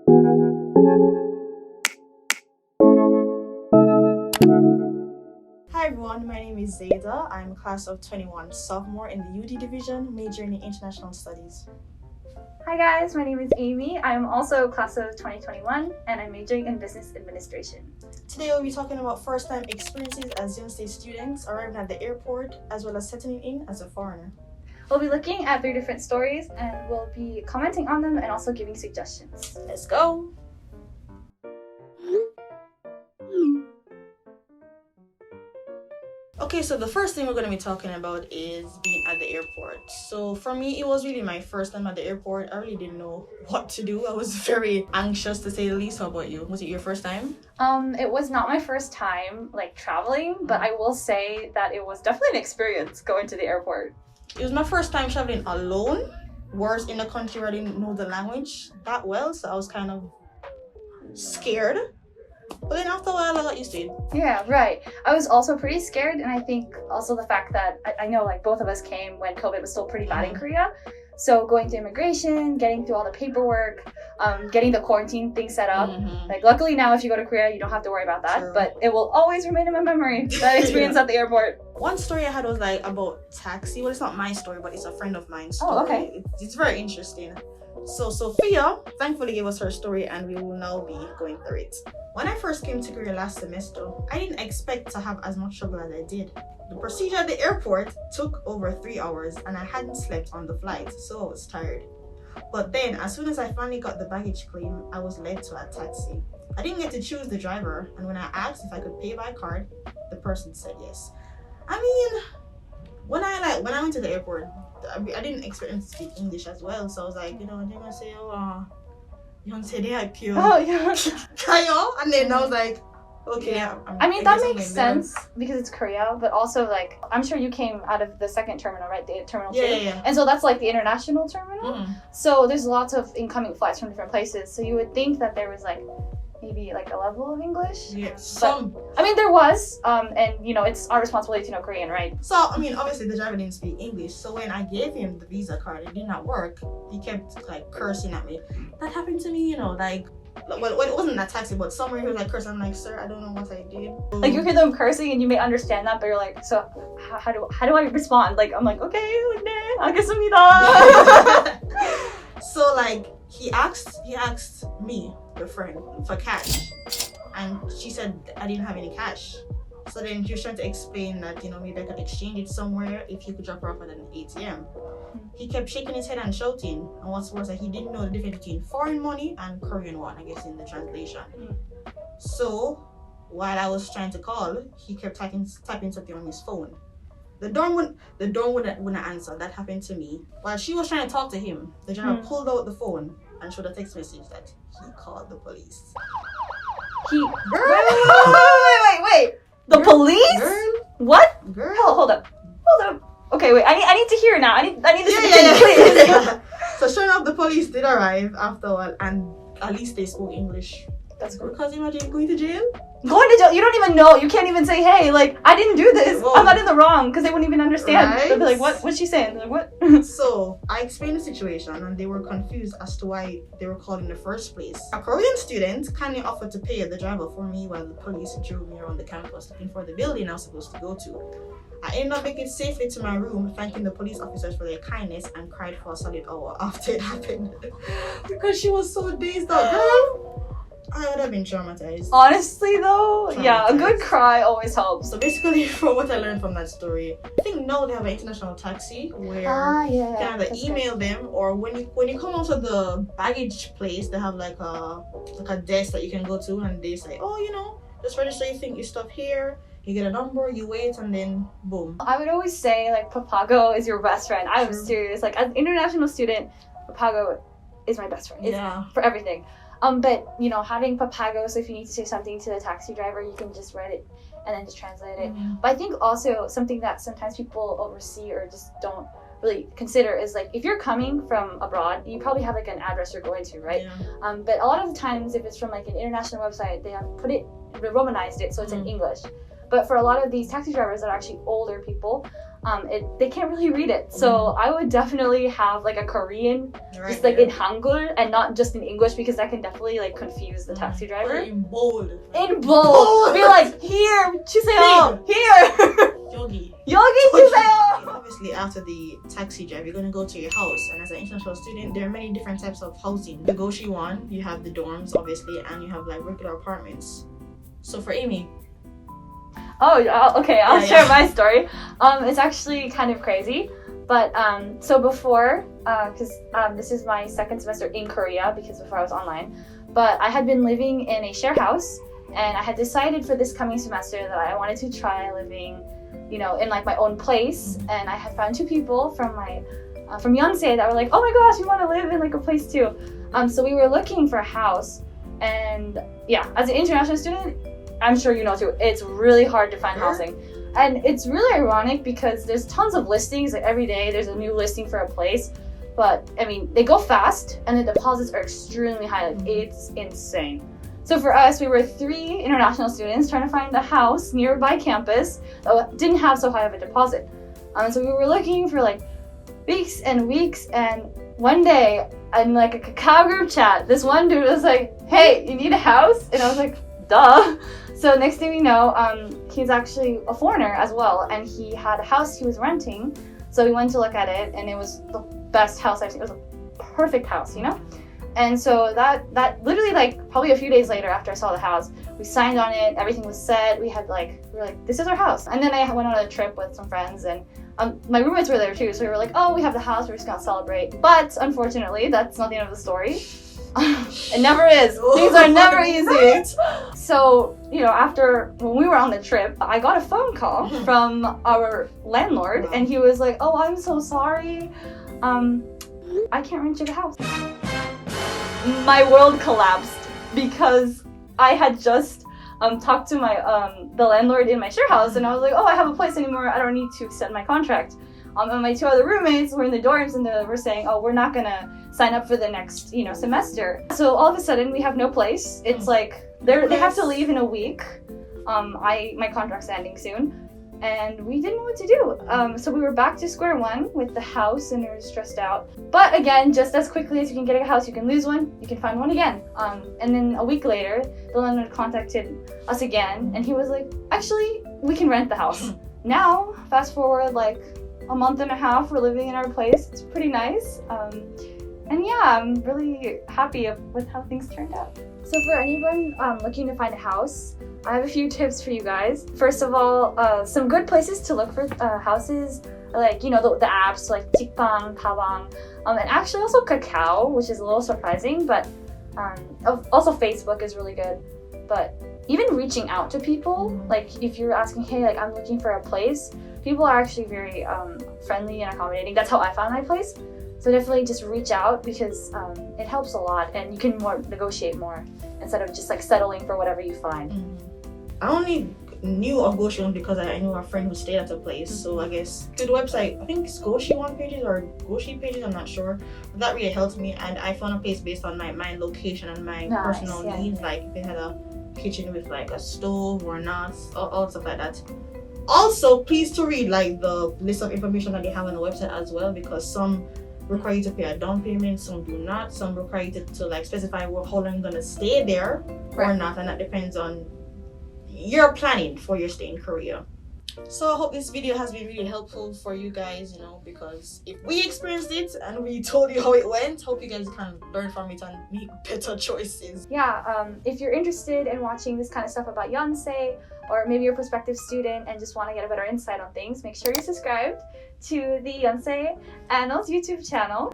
Hi everyone, my name is Zaida. I'm class of 21, sophomore in the UD division, majoring in international studies. Hi guys, my name is Amy. I'm also class of 2021 and I'm majoring in business administration. Today we'll be talking about first-time experiences as Yonsei students arriving at the airport, as well as settling in as a foreigner. We'll be looking at 3 different stories and we'll be commenting on them and also giving suggestions. Let's go! Okay, so the first thing we're going to be talking about is being at the airport. So for me, it was really my first time at the airport. I really didn't know what to do. I was very anxious, to say the least. How about you? Was it your first time? It was not my first time traveling, but I will say that it was definitely an experience going to the airport. It was my first time traveling alone, whereas in a country where I didn't know the language that well, so I was kind of scared. But then after a while, I got used to it. Yeah, right. I was also pretty scared, and I think also the fact that I know both of us came when COVID was still pretty bad in Korea. So going to immigration, getting through all the paperwork, getting the quarantine thing set up. Luckily now, if you go to Korea, you don't have to worry about that. True. But it will always remain in my memory, that experience at the airport. One story I had was about taxi. Well, it's not my story, but it's a friend of mine's story. Oh, okay. It's very interesting. So Sofija thankfully gave us her story and we will now be going through it. When I first came to Korea last semester, I didn't expect to have as much trouble as I did. The procedure at the airport took over 3 hours and I hadn't slept on the flight, so I was tired. But then, as soon as I finally got the baggage claim, I was led to a taxi. I didn't get to choose the driver, and when I asked if I could pay by card, the person said yes. I mean, when I went to the airport, I didn't expect them to speak English as well, so I was like, they're gonna say, Yonsei they Oh yeah. And then I was like, okay. Yeah. I mean that makes sense because it's Korea, but also I'm sure you came out of the second terminal, right? The terminal 2. Yeah. And so that's the international terminal. So there's lots of incoming flights from different places. So you would think that there was maybe a level of English. Yes. But, I mean there was, and it's our responsibility to know Korean, right? So I mean obviously the driver didn't speak English, so when I gave him the Visa card, it did not work. He kept cursing at me. That happened to me, well, it wasn't that taxi, but somewhere he was cursing. I'm like, sir, I don't know what I did. You hear them cursing and you may understand that, but you're like, so how do I respond? I'm like, okay, 네, 알겠습니다. So he asked me, the friend, for cash, and she said I didn't have any cash. So then he was trying to explain that maybe I could exchange it somewhere if he could drop her off at an ATM. He kept shaking his head and shouting, and what's worse, he didn't know the difference between foreign money and Korean one, I guess in the translation. So while I was trying to call, he kept typing something on his phone. The door wouldn't answer. That happened to me. While she was trying to talk to him, the driver pulled out the phone and showed a text message that he called the police. Wait. The police? Girl? What? Girl? Hold up. Okay, wait. I need to hear now. I need this to continue, please. Yeah. So sure enough, the police did arrive after a while, and at least they spoke English. That's good. Because imagine going to jail. Going to jail, you don't even know. You can't even say, hey, I didn't do this. Whoa. I'm not in the wrong, because they wouldn't even understand. Right? They'll be like, what's she saying? They're like, what? So I explained the situation, and they were confused as to why they were called in the first place. A Korean student kindly offered to pay the driver for me while the police drove me around the campus looking for the building I was supposed to go to. I ended up making it safely to my room, thanking the police officers for their kindness, and cried for a solid hour after it happened. Because she was so dazed out, girl. I would have been traumatized. Honestly though, yeah, a good cry always helps. So basically, from what I learned from that story, I think now they have an international taxi where you can either email them, or when you come out of the baggage place, they have a desk that you can go to, and they say, just register your stuff here. You get a number, you wait, and then boom. I would always say Papago is your best friend. I'm serious. As an international student, Papago is my best friend. It's for everything. But having Papago, so if you need to say something to the taxi driver, you can just write it and then just translate it. But I think also something that sometimes people oversee or just don't really consider is if you're coming from abroad, you probably have an address you're going to, right? But a lot of the times, if it's from an international website, they have romanized it so it's in English. But for a lot of these taxi drivers that are actually older people, they can't really read it. So I would definitely have like a Korean, just like in Hangul and not just in English, because that can definitely like confuse the taxi driver. In bold. In bold. Be like, here, 주세요. Here. Yogi. Yogi 주세요. Obviously, after the taxi drive, you're gonna go to your house, and as an international student, there are many different types of housing. The Goshi one, you have the dorms, obviously, and you have like regular apartments. So for Amy. Oh, okay. I'll share my story. It's actually kind of crazy, but so before, because this is my second semester in Korea, because before I was online, but I had been living in a share house, and I had decided for this coming semester that I wanted to try living, in like my own place, and I had found two people from Yonsei that were like, oh my gosh, we want to live in like a place too. So we were looking for a house, and yeah, as an international student, I'm sure you know too, it's really hard to find housing. And it's really ironic because there's tons of listings, like every day there's a new listing for a place. But I mean, they go fast and the deposits are extremely high, like it's insane. So for us, we were 3 international students trying to find a house nearby campus that didn't have so high of a deposit. So we were looking for like weeks and weeks, and one day in like a Kakao group chat, this one dude was like, hey, you need a house? And I was like, duh. So next thing we know, he's actually a foreigner as well, and he had a house he was renting. So we went to look at it, and it was the best house I've seen. It was a perfect house, And so that literally like probably a few days later after I saw the house, we signed on it, everything was set. We were like, this is our house. And then I went on a trip with some friends, and my roommates were there too. So we were like, oh, we have the house, we're just gonna celebrate. But unfortunately, that's not the end of the story. It never is. Things are never easy. So, after when we were on the trip, I got a phone call from our landlord, and he was like, oh, I'm so sorry. I can't rent you the house. My world collapsed because I had just talked to my the landlord in my share house, and I was like, oh, I have a place anymore. I don't need to extend my contract. And my 2 other roommates were in the dorms, and they were saying, oh, we're not gonna sign up for the next semester. So all of a sudden we have no place. It's like they have to leave in a week. My contract's ending soon, and we didn't know what to do. So we were back to square one with the house, and we were stressed out. But again, just as quickly as you can get a house, you can lose one, you can find one again. And then a week later, the landlord contacted us again, and he was like, actually, we can rent the house. Now, fast forward like a month and a half, we're living in our place. It's pretty nice. And yeah, I'm really happy with how things turned out. So for anyone looking to find a house, I have a few tips for you guys. First of all, some good places to look for houses, like, the apps like Tikbang, Pabang, and actually also Kakao, which is a little surprising, but also Facebook is really good. But even reaching out to people, like if you're asking, hey, like I'm looking for a place, people are actually very friendly and accommodating. That's how I found my place. So definitely just reach out, because it helps a lot, and you can negotiate more instead of just like settling for whatever you find. I only knew of Goshi because I knew a friend who stayed at a place. So I guess through the website, I think it's Goshi one pages or Goshi pages, I'm not sure. But that really helped me, and I found a place based on my location and my personal needs, like if it had a kitchen with like a stove or not, all stuff like that. Also, please to read like the list of information that they have on the website as well, because some require you to pay a down payment, some do not. Some require you to like specify how long you're gonna stay there or not, and that depends on your planning for your stay in Korea. So I hope this video has been really helpful for you guys, because if we experienced it and we told you how it went, hope you guys can learn from it and make better choices. Yeah, if you're interested in watching this kind of stuff about Yonsei, or maybe you're a prospective student and just want to get a better insight on things, make sure you're subscribed to the Yonsei Annals YouTube channel.